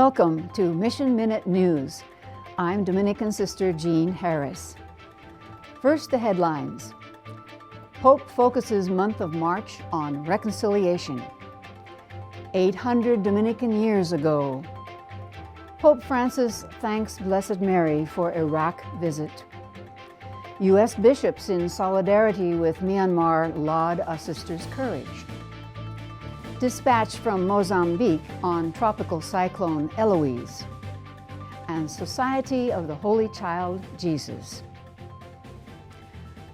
Welcome to Mission Minute News. I'm Dominican Sister Jean Harris. First, the headlines. Pope focuses month of March on reconciliation. 800 Dominican years ago. Pope Francis thanks Blessed Mary for Iraq visit. U.S. bishops in solidarity with Myanmar laud a sister's courage. Dispatch from Mozambique on tropical cyclone Eloise. And Society of the Holy Child Jesus.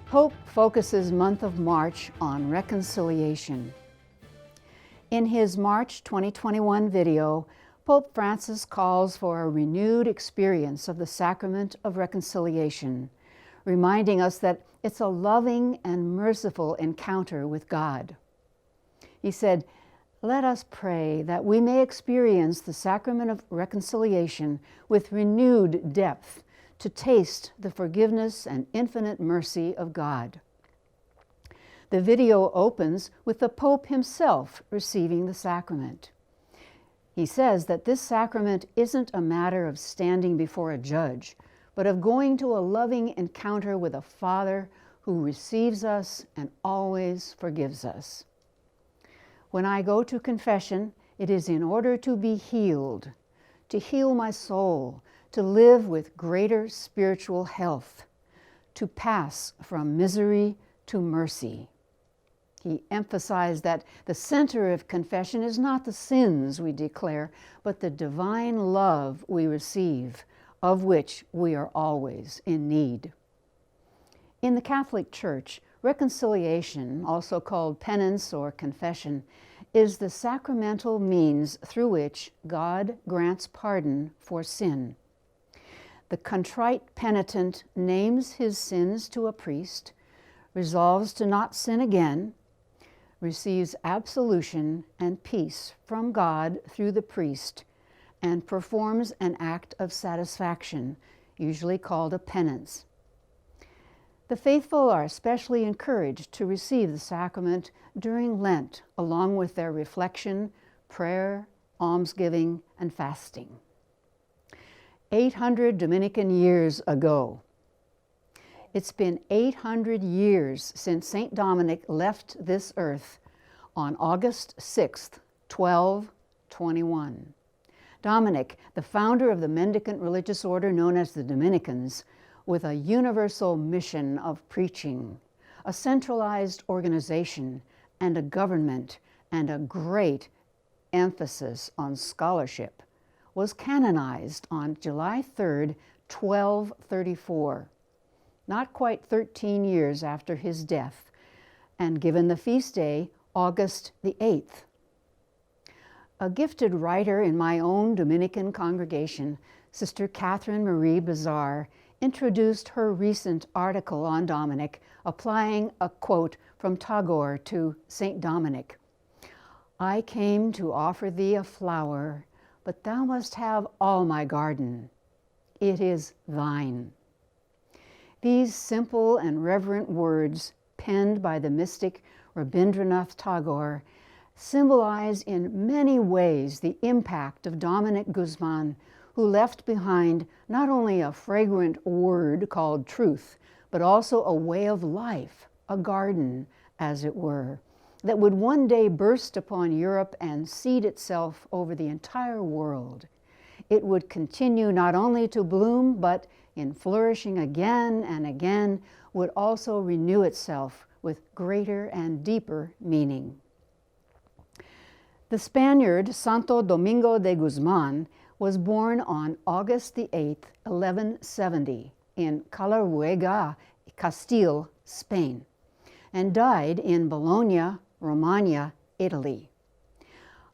Pope focuses month of March on reconciliation. In his March 2021 video, Pope Francis calls for a renewed experience of the sacrament of reconciliation, reminding us that it's a loving and merciful encounter with God. He said, "Let us pray that we may experience the sacrament of reconciliation with renewed depth to taste the forgiveness and infinite mercy of God." The video opens with the Pope himself receiving the sacrament. He says that this sacrament isn't a matter of standing before a judge, but of going to a loving encounter with a Father who receives us and always forgives us. When I go to confession, it is in order to be healed, to heal my soul, to live with greater spiritual health, to pass from misery to mercy. He emphasized that the center of confession is not the sins we declare, but the divine love we receive, of which we are always in need. In the Catholic Church, reconciliation, also called penance or confession, is the sacramental means through which God grants pardon for sin. The contrite penitent names his sins to a priest, resolves to not sin again, receives absolution and peace from God through the priest, and performs an act of satisfaction, usually called a penance. The faithful are especially encouraged to receive the sacrament during Lent, along with their reflection, prayer, almsgiving, and fasting. 800 Dominican years ago. It's been 800 years since St. Dominic left this earth on August 6th, 1221. Dominic, the founder of the mendicant religious order known as the Dominicans, with a universal mission of preaching, a centralized organization, and a government, and a great emphasis on scholarship, was canonized on July 3rd, 1234, not quite 13 years after his death, and given the feast day, August the 8th. A gifted writer in my own Dominican congregation, Sister Catherine Marie Bazar, introduced her recent article on Dominic, applying a quote from Tagore to St. Dominic. "I came to offer thee a flower, but thou must have all my garden. It is thine." These simple and reverent words, penned by the mystic Rabindranath Tagore, symbolize in many ways the impact of Dominic Guzman, who left behind not only a fragrant word called truth, but also a way of life, a garden, as it were, that would one day burst upon Europe and seed itself over the entire world. It would continue not only to bloom, but in flourishing again and again, would also renew itself with greater and deeper meaning. The Spaniard Santo Domingo de Guzman was born on August the 8th, 1170, in Calaruega, Castile, Spain, and died in Bologna, Romagna, Italy.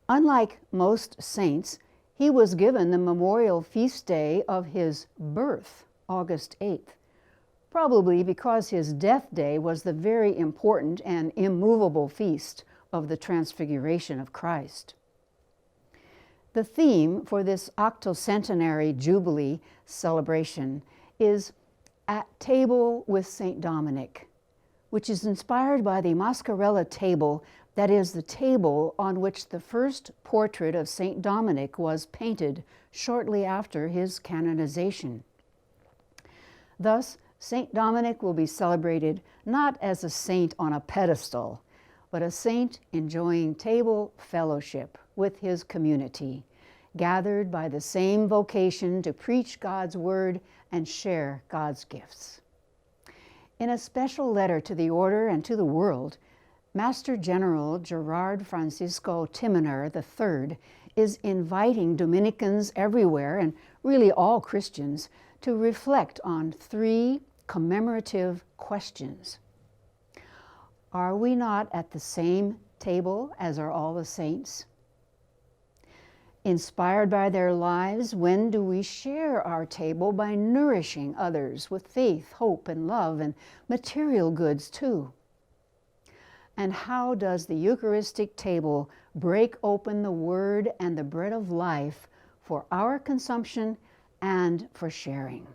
Unlike most saints, he was given the memorial feast day of his birth, August 8th, probably because his death day was the very important and immovable feast of the Transfiguration of Christ. The theme for this octocentenary Jubilee celebration is At Table with St. Dominic, which is inspired by the Mascarella table that is, the table on which the first portrait of Saint Dominic was painted shortly after his canonization. Thus, Saint Dominic will be celebrated not as a saint on a pedestal, but a saint enjoying table fellowship with his community, gathered by the same vocation to preach God's word and share God's gifts. In a special letter to the order and to the world, Master General Gerard Francisco Timoner III is inviting Dominicans everywhere, and really all Christians, to reflect on 3 commemorative questions. Are we not at the same table as are all the saints? Inspired by their lives, when do we share our table by nourishing others with faith, hope, and love, and material goods too? And how does the Eucharistic table break open the word and the bread of life for our consumption and for sharing?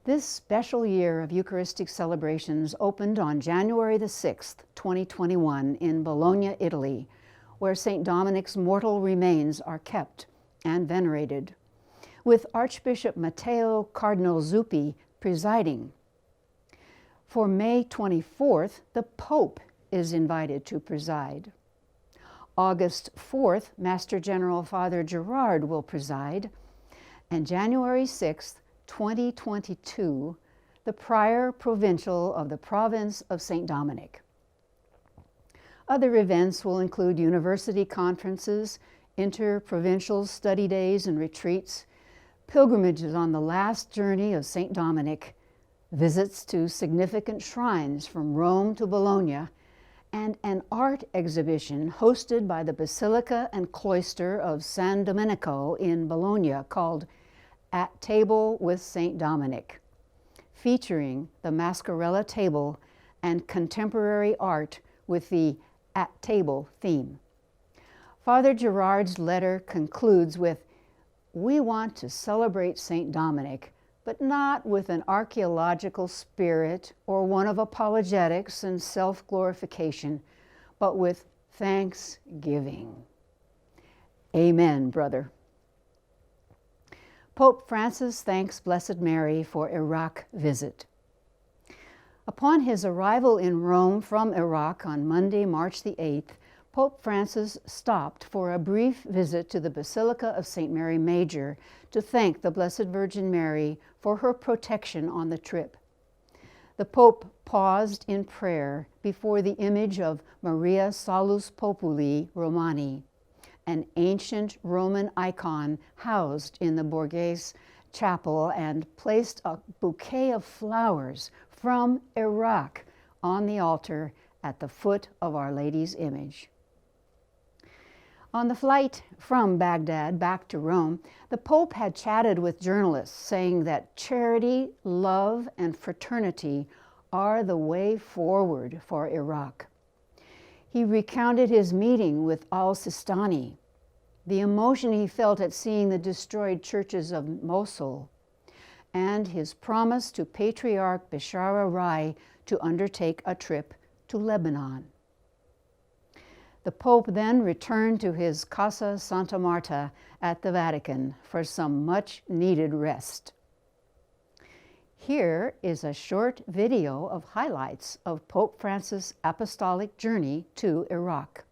This special year of Eucharistic celebrations opened on January the 6th, 2021 in Bologna, Italy, where St. Dominic's mortal remains are kept and venerated, with Archbishop Matteo Cardinal Zuppi presiding. For May 24th, the Pope is invited to preside. August 4th, Master General Father Gerard will preside, and January 6th, 2022, the Prior Provincial of the Province of St. Dominic. Other events will include university conferences, interprovincial study days and retreats, pilgrimages on the last journey of St. Dominic, visits to significant shrines from Rome to Bologna, and an art exhibition hosted by the Basilica and Cloister of San Domenico in Bologna called At Table with St. Dominic, featuring the Mascarella table and contemporary art with the At Table theme. Father Gerard's letter concludes with, "We want to celebrate St. Dominic, but not with an archaeological spirit or one of apologetics and self-glorification, but with thanksgiving." Amen, brother. Pope Francis thanks Blessed Mary for Iraq visit. Upon his arrival in Rome from Iraq on Monday, March the 8th, Pope Francis stopped for a brief visit to the Basilica of St. Mary Major to thank the Blessed Virgin Mary for her protection on the trip. The Pope paused in prayer before the image of Maria Salus Populi Romani, an ancient Roman icon housed in the Borghese Chapel, and placed a bouquet of flowers from Iraq on the altar at the foot of Our Lady's image. On the flight from Baghdad back to Rome, the Pope had chatted with journalists, saying that charity, love, and fraternity are the way forward for Iraq. He recounted his meeting with al-Sistani, the emotion he felt at seeing the destroyed churches of Mosul, and his promise to Patriarch Bishara Rai to undertake a trip to Lebanon. The Pope then returned to his Casa Santa Marta at the Vatican for some much-needed rest. Here is a short video of highlights of Pope Francis' apostolic journey to Iraq.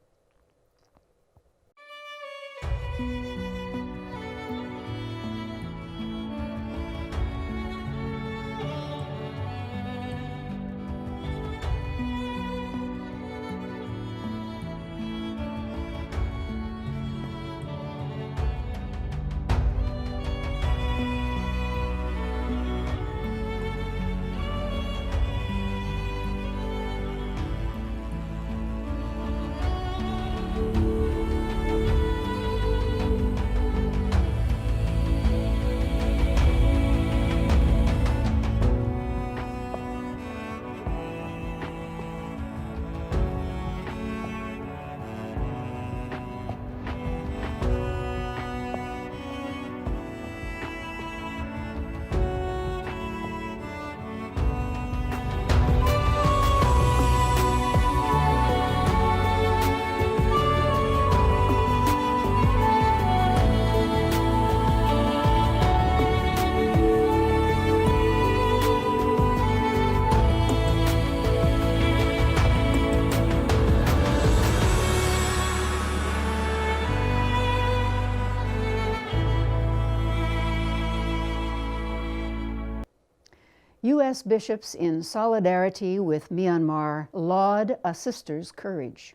U.S. bishops in solidarity with Myanmar laud a sister's courage.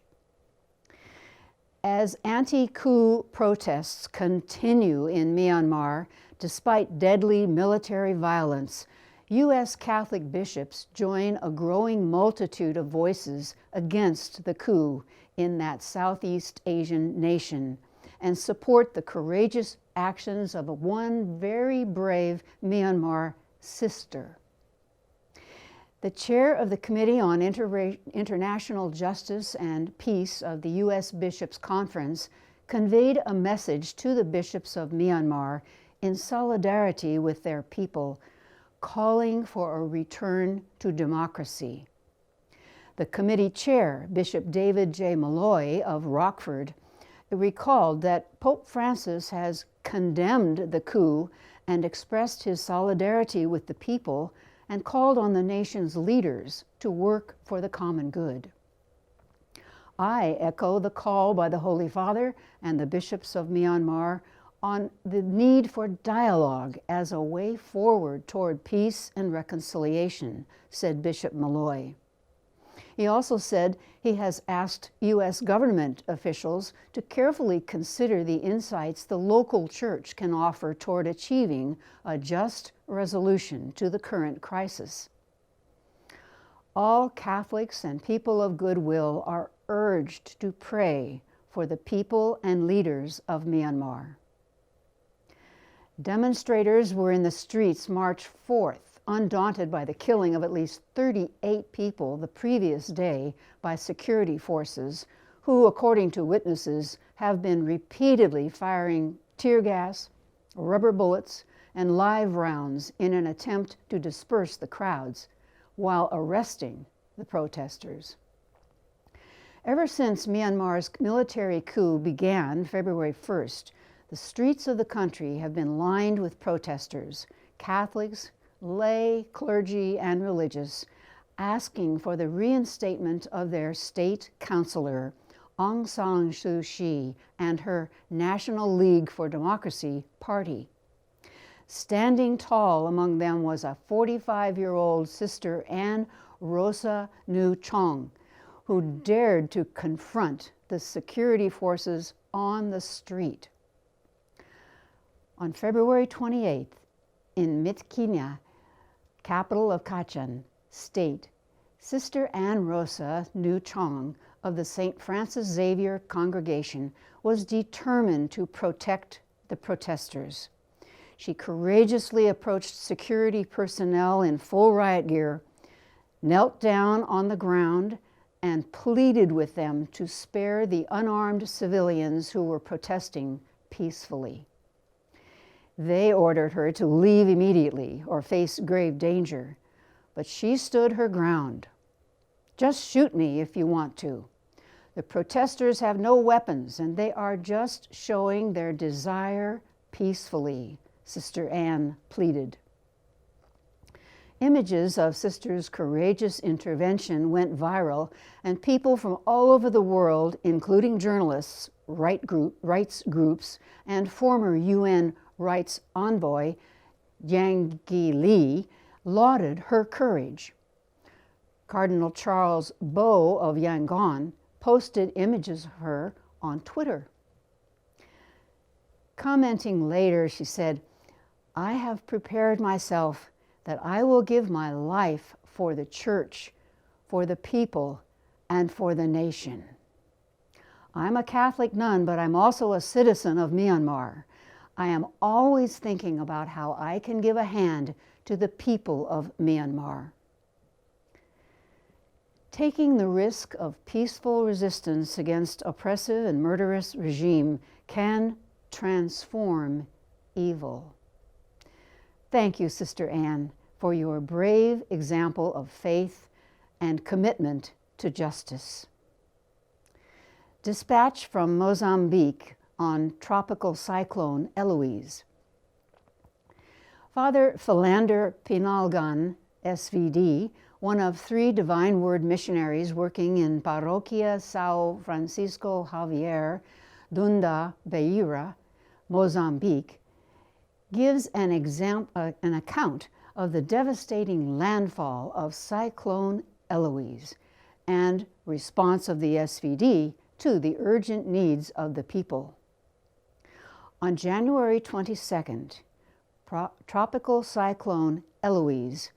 As anti-coup protests continue in Myanmar, despite deadly military violence, U.S. Catholic bishops join a growing multitude of voices against the coup in that Southeast Asian nation and support the courageous actions of one very brave Myanmar sister. The chair of the Committee on International Justice and Peace of the U.S. Bishops' Conference conveyed a message to the bishops of Myanmar in solidarity with their people, calling for a return to democracy. The committee chair, Bishop David J. Malloy of Rockford, recalled that Pope Francis has condemned the coup and expressed his solidarity with the people and called on the nation's leaders to work for the common good. I echo the call by the Holy Father and the bishops of Myanmar on the need for dialogue as a way forward toward peace and reconciliation, said Bishop Malloy. He also said he has asked U.S. government officials to carefully consider the insights the local church can offer toward achieving a just resolution to the current crisis. All Catholics and people of goodwill are urged to pray for the people and leaders of Myanmar. Demonstrators were in the streets March 4th, undaunted by the killing of at least 38 people the previous day by security forces, who, according to witnesses, have been repeatedly firing tear gas, rubber bullets, and live rounds in an attempt to disperse the crowds, while arresting the protesters. Ever since Myanmar's military coup began February 1st, the streets of the country have been lined with protesters, Catholics, lay, clergy, and religious, asking for the reinstatement of their state counselor, Aung San Suu Kyi, and her National League for Democracy party. Standing tall among them was a 45-year-old Sister Anne Rosa Nu Chong, who dared to confront the security forces on the street. On February 28th, in Myitkyina, capital of Kachin State, Sister Anne Rosa Nu Chong of the St. Francis Xavier congregation was determined to protect the protesters. She courageously approached security personnel in full riot gear, knelt down on the ground, and pleaded with them to spare the unarmed civilians who were protesting peacefully. They ordered her to leave immediately or face grave danger, but she stood her ground. Just shoot me if you want to. The protesters have no weapons and they are just showing their desire peacefully, Sister Anne pleaded. Images of Sister's courageous intervention went viral, and people from all over the world, including journalists, rights groups, and former UN rights envoy Yang Li, lauded her courage. Cardinal Charles Bo of Yangon posted images of her on Twitter. Commenting later, she said, "I have prepared myself that I will give my life for the church, for the people, and for the nation. I'm a Catholic nun, but I'm also a citizen of Myanmar. I am always thinking about how I can give a hand to the people of Myanmar." Taking the risk of peaceful resistance against oppressive and murderous regime can transform evil. Thank you, Sister Anne, for your brave example of faith and commitment to justice. Dispatch from Mozambique on tropical cyclone Eloise. Father Philander Pinalgan, SVD, one of 3 Divine Word missionaries working in Parroquia São Francisco Javier, Dunda, Beira, Mozambique, gives an account of the devastating landfall of Cyclone Eloise and response of the SVD to the urgent needs of the people. On January 22nd, Tropical Cyclone Eloise,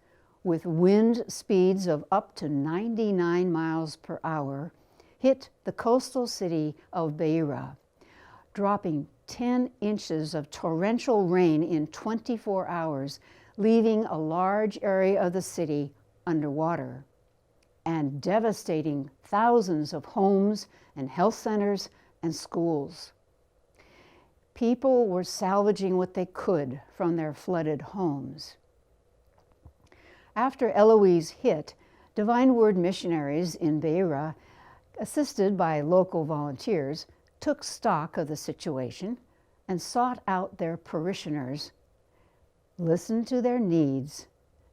with wind speeds of up to 99 miles per hour, hit the coastal city of Beira, dropping 10 inches of torrential rain in 24 hours, leaving a large area of the city underwater, and devastating thousands of homes and health centers and schools. People were salvaging what they could from their flooded homes. After Eloise hit, Divine Word missionaries in Beira, assisted by local volunteers, took stock of the situation and sought out their parishioners, listened to their needs,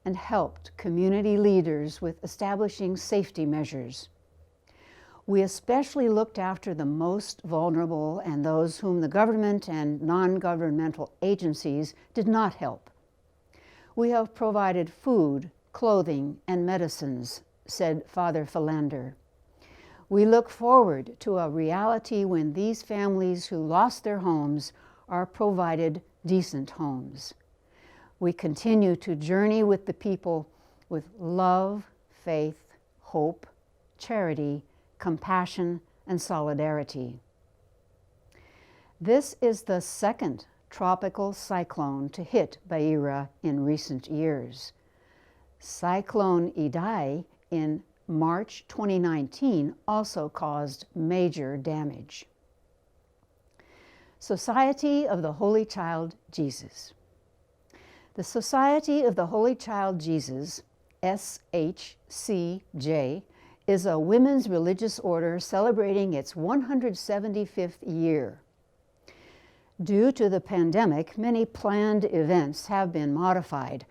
and helped community leaders with establishing safety measures. We especially looked after the most vulnerable and those whom the government and non-governmental agencies did not help. We have provided food, clothing, and medicines, said Father Philander. We look forward to a reality when these families who lost their homes are provided decent homes. We continue to journey with the people with love, faith, hope, charity, compassion, and solidarity. This is the second tropical cyclone to hit Beira in recent years. Cyclone Idai in March 2019 also caused major damage. Society of the Holy Child Jesus. The Society of the Holy Child Jesus, SHCJ, is a women's religious order celebrating its 175th year. Due to the pandemic, many planned events have been modified,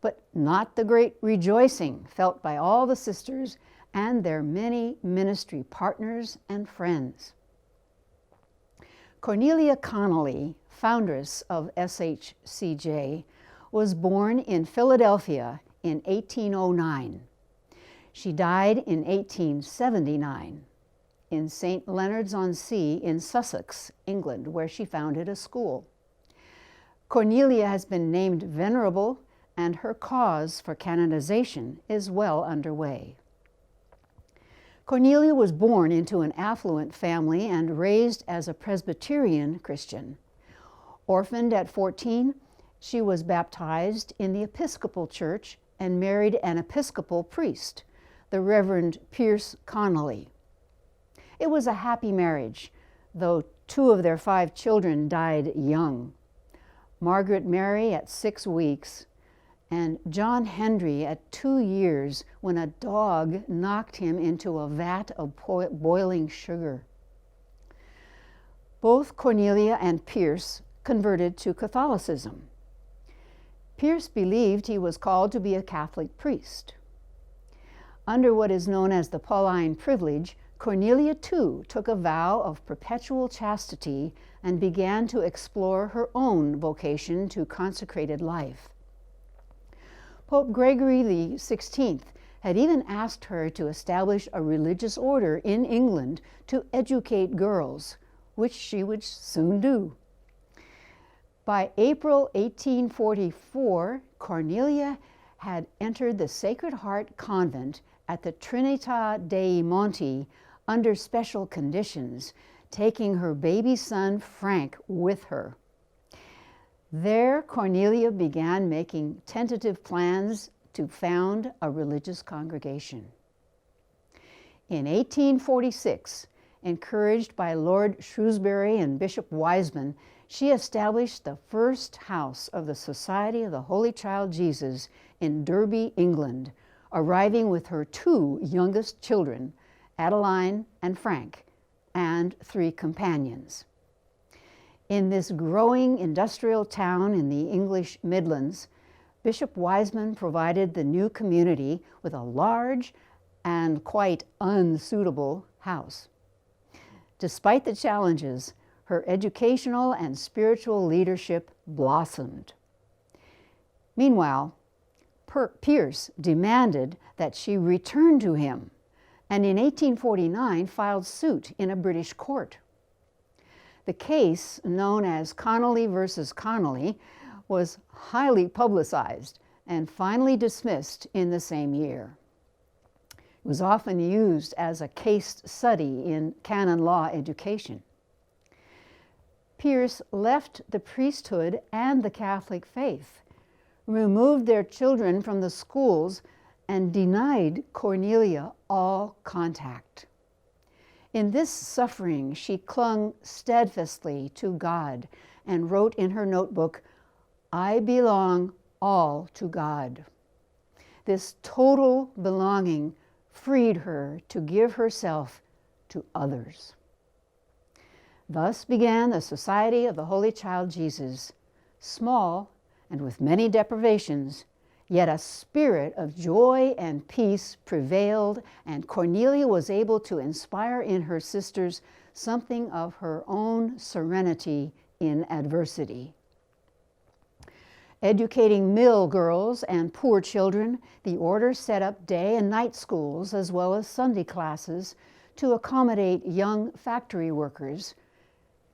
but not the great rejoicing felt by all the sisters and their many ministry partners and friends. Cornelia Connolly, foundress of SHCJ, was born in Philadelphia in 1809. She died in 1879 in St. Leonards-on-Sea in Sussex, England, where she founded a school. Cornelia has been named venerable, and her cause for canonization is well underway. Cornelia was born into an affluent family and raised as a Presbyterian Christian. Orphaned at 14, she was baptized in the Episcopal Church and married an Episcopal priest, the Reverend Pierce Connolly. It was a happy marriage, though 2 of their 5 children died young. Margaret Mary at 6 weeks, and John Hendry at 2 years when a dog knocked him into a vat of boiling sugar. Both Cornelia and Pierce converted to Catholicism. Pierce believed he was called to be a Catholic priest. Under what is known as the Pauline privilege, Cornelia too took a vow of perpetual chastity and began to explore her own vocation to consecrated life. Pope Gregory XVI had even asked her to establish a religious order in England to educate girls, which she would soon do. By April 1844, Cornelia had entered the Sacred Heart Convent at the Trinità dei Monti under special conditions, taking her baby son Frank with her. There, Cornelia began making tentative plans to found a religious congregation. In 1846, encouraged by Lord Shrewsbury and Bishop Wiseman, she established the first house of the Society of the Holy Child Jesus in Derby, England, arriving with her 2 youngest children, Adeline and Frank, and 3 companions. In this growing industrial town in the English Midlands, Bishop Wiseman provided the new community with a large and quite unsuitable house. Despite the challenges, her educational and spiritual leadership blossomed. Meanwhile, Pierce demanded that she return to him, and in 1849 filed suit in a British court. The case, known as Connolly versus Connolly, was highly publicized and finally dismissed in the same year. It was often used as a case study in canon law education. Pierce left the priesthood and the Catholic faith, removed their children from the schools, and denied Cornelia all contact. In this suffering, she clung steadfastly to God and wrote in her notebook, "I belong all to God." This total belonging freed her to give herself to others. Thus began the Society of the Holy Child Jesus, small and with many deprivations, yet a spirit of joy and peace prevailed, and Cornelia was able to inspire in her sisters something of her own serenity in adversity. Educating mill girls and poor children, the order set up day and night schools as well as Sunday classes to accommodate young factory workers,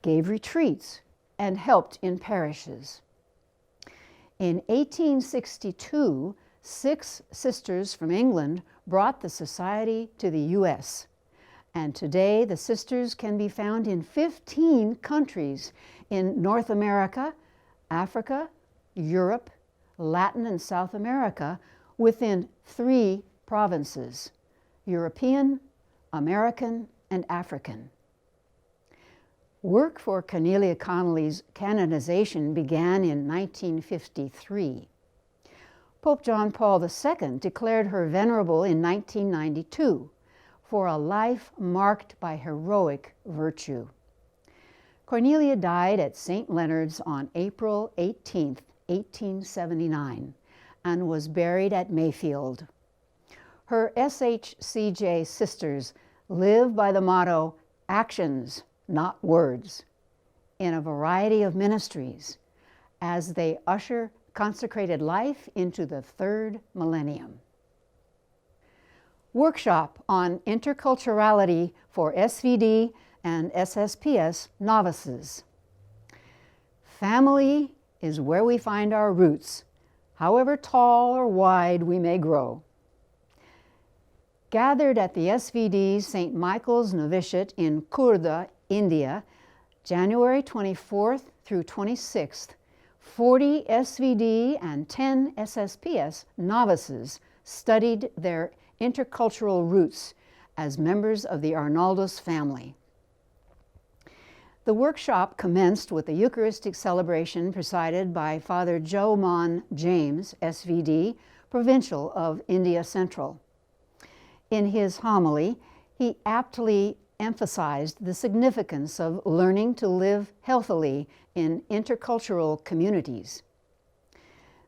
gave retreats, and helped in parishes. In 1862, 6 sisters from England brought the society to the U.S., and today the sisters can be found in 15 countries in North America, Africa, Europe, Latin and South America, within 3 provinces: European, American, and African. Work for Cornelia Connolly's canonization began in 1953. Pope John Paul II declared her venerable in 1992 for a life marked by heroic virtue. Cornelia died at St. Leonard's on April 18, 1879, and was buried at Mayfield. Her SHCJ sisters live by the motto, "Actions, not words," in a variety of ministries as they usher consecrated life into the 3rd millennium. Workshop on Interculturality for SVD and SSPS novices. Family is where we find our roots, however tall or wide we may grow. Gathered at the SVD's St. Michael's Novitiate in Khurda, India, January 24th through 26th, 40 SVD and 10 SSPS novices studied their intercultural roots as members of the Arnaldus family. The workshop commenced with a Eucharistic celebration presided by Father Joe Mon James, SVD, Provincial of India Central. In his homily, he aptly emphasized the significance of learning to live healthily in intercultural communities.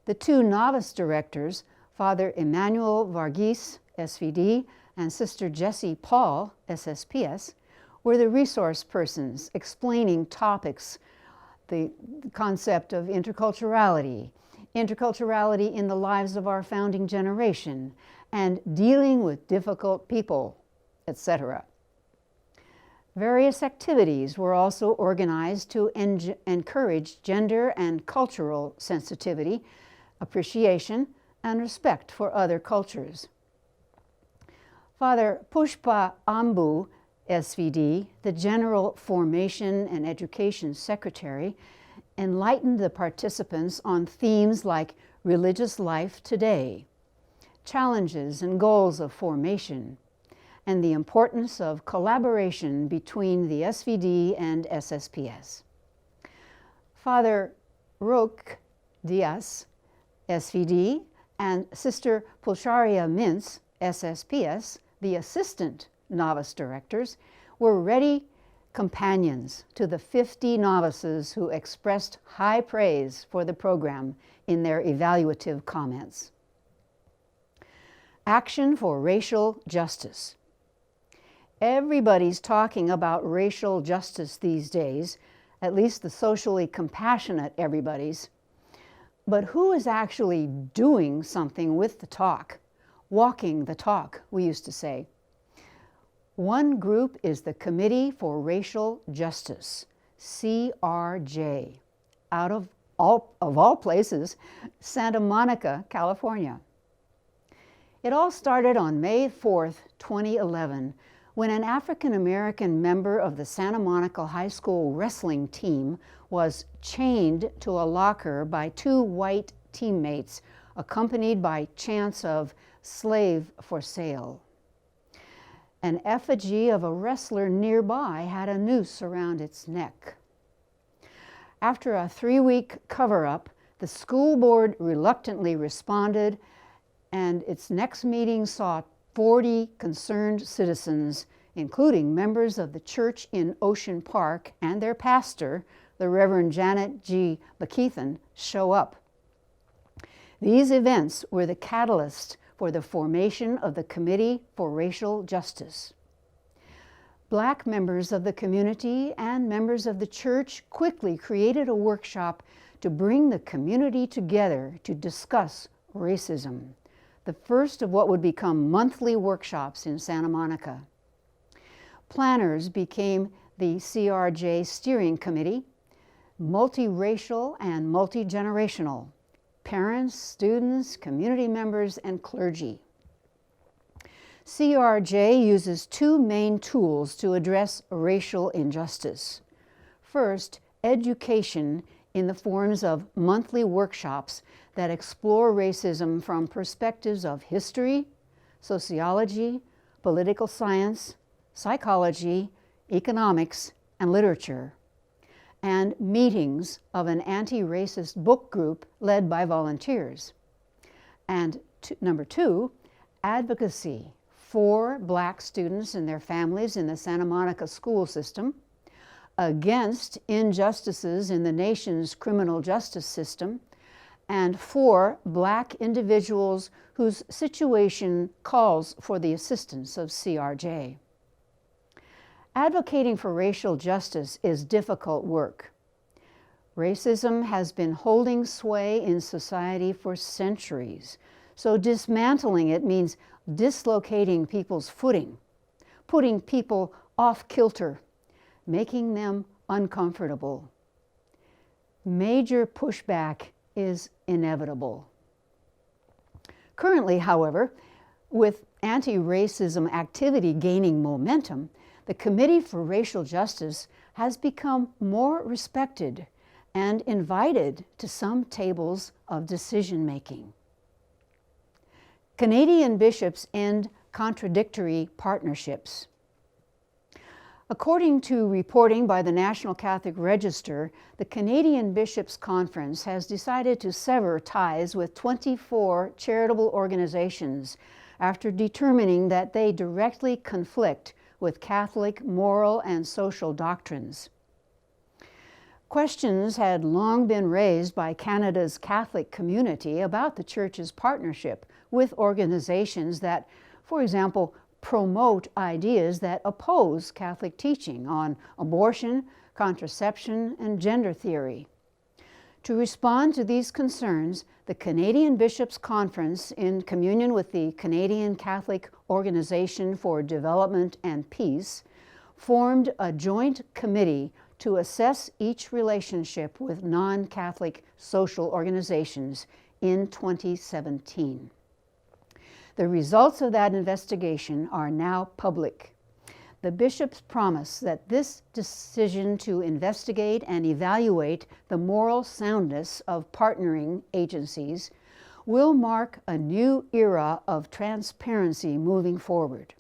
The 2 novice directors, Father Emmanuel Varghese, SVD, and Sister Jessie Paul, SSPS, were the resource persons explaining topics, the concept of interculturality, interculturality in the lives of our founding generation, and dealing with difficult people, etc. Various activities were also organized to encourage gender and cultural sensitivity, appreciation, and respect for other cultures. Father Pushpa Ambu, SVD, the General Formation and Education Secretary, enlightened the participants on themes like religious life today, challenges and goals of formation, and the importance of collaboration between the SVD and SSPS. Father Roque Diaz, SVD, and Sister Pulcharia Mintz, SSPS, the assistant novice directors, were ready companions to the 50 novices who expressed high praise for the program in their evaluative comments. Action for racial justice. Everybody's talking about racial justice these days, at least the socially compassionate everybody's. But who is actually doing something with the talk? Walking the talk, we used to say. One group is the Committee for Racial Justice, CRJ, out of all places, Santa Monica, California. It all started on May 4th, 2011, when an African-American member of the Santa Monica High School wrestling team was chained to a locker by two white teammates, accompanied by chants of "slave for sale." An effigy of a wrestler nearby had a noose around its neck. After a 3-week cover-up, the school board reluctantly responded, and its next meeting saw 40 concerned citizens, including members of the church in Ocean Park and their pastor, the Reverend Janet G. Bakethan, show up. These events were the catalyst for the formation of the Committee for Racial Justice. Black members of the community and members of the church quickly created a workshop to bring the community together to discuss racism, the first of what would become monthly workshops in Santa Monica. Planners became the CRJ Steering Committee, multiracial and multi-generational, parents, students, community members, and clergy. CRJ uses two main tools to address racial injustice. First, education in the forms of monthly workshops that explore racism from perspectives of history, sociology, political science, psychology, economics, and literature, and meetings of an anti-racist book group led by volunteers. And number two, advocacy for Black students and their families in the Santa Monica school system, against injustices in the nation's criminal justice system, and for Black individuals whose situation calls for the assistance of CRJ. Advocating for racial justice is difficult work. Racism has been holding sway in society for centuries, so dismantling it means dislocating people's footing, putting people off kilter, making them uncomfortable. Major pushback is inevitable. Currently, however, with anti-racism activity gaining momentum, the Committee for Racial Justice has become more respected and invited to some tables of decision-making. Canadian bishops end contradictory partnerships. According to reporting by the National Catholic Register, the Canadian Bishops' Conference has decided to sever ties with 24 charitable organizations after determining that they directly conflict with Catholic moral and social doctrines. Questions had long been raised by Canada's Catholic community about the Church's partnership with organizations that, for example, promote ideas that oppose Catholic teaching on abortion, contraception, and gender theory. To respond to these concerns, the Canadian Bishops' Conference, in communion with the Canadian Catholic Organization for Development and Peace, formed a joint committee to assess each relationship with non-Catholic social organizations in 2017. The results of that investigation are now public. The bishops promise that this decision to investigate and evaluate the moral soundness of partnering agencies will mark a new era of transparency moving forward.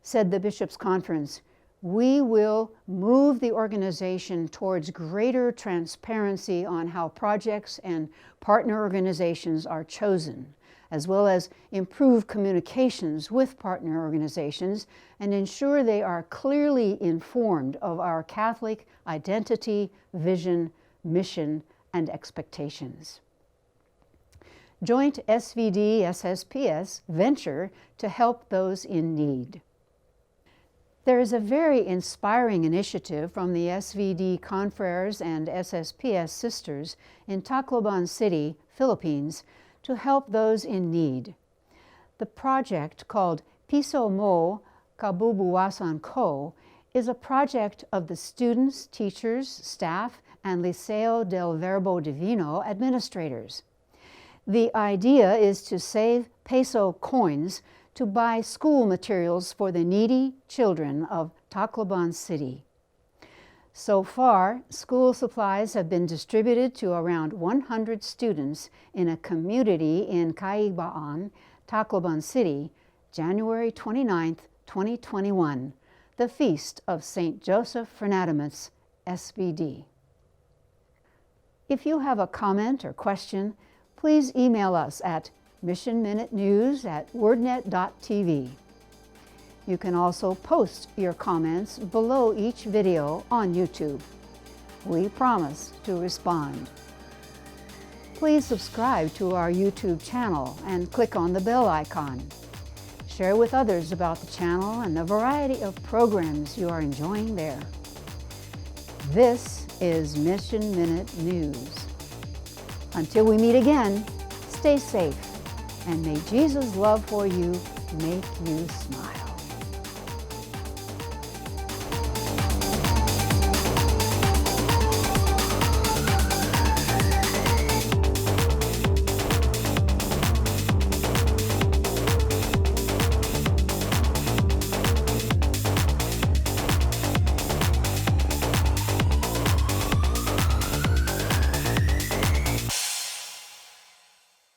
Said the Bishops' Conference, "We will move the organization towards greater transparency on how projects and partner organizations are chosen, as well as improve communications with partner organizations and ensure they are clearly informed of our Catholic identity, vision, mission, and expectations." Joint SVDSSS venture to help those in need. There is a very inspiring initiative from the SVD Confreres and SSPS Sisters in Tacloban City, Philippines, to help those in need. The project, called Piso Mo Kabubuwasan Ko, is a project of the students, teachers, staff, and Liceo del Verbo Divino administrators. The idea is to save peso coins to buy school materials for the needy children of Tacloban City. So far, school supplies have been distributed to around 100 students in a community in Caibaan, Tacloban City, January 29, 2021, the Feast of St. Joseph Fernandez, SVD. If you have a comment or question, please email us at missionminutenews@wordnet.tv. You can also post your comments below each video on YouTube. We promise to respond. Please subscribe to our YouTube channel and click on the bell icon. Share with others about the channel and the variety of programs you are enjoying there. This is Mission Minute News. Until we meet again, stay safe, and may Jesus' love for you make you smile.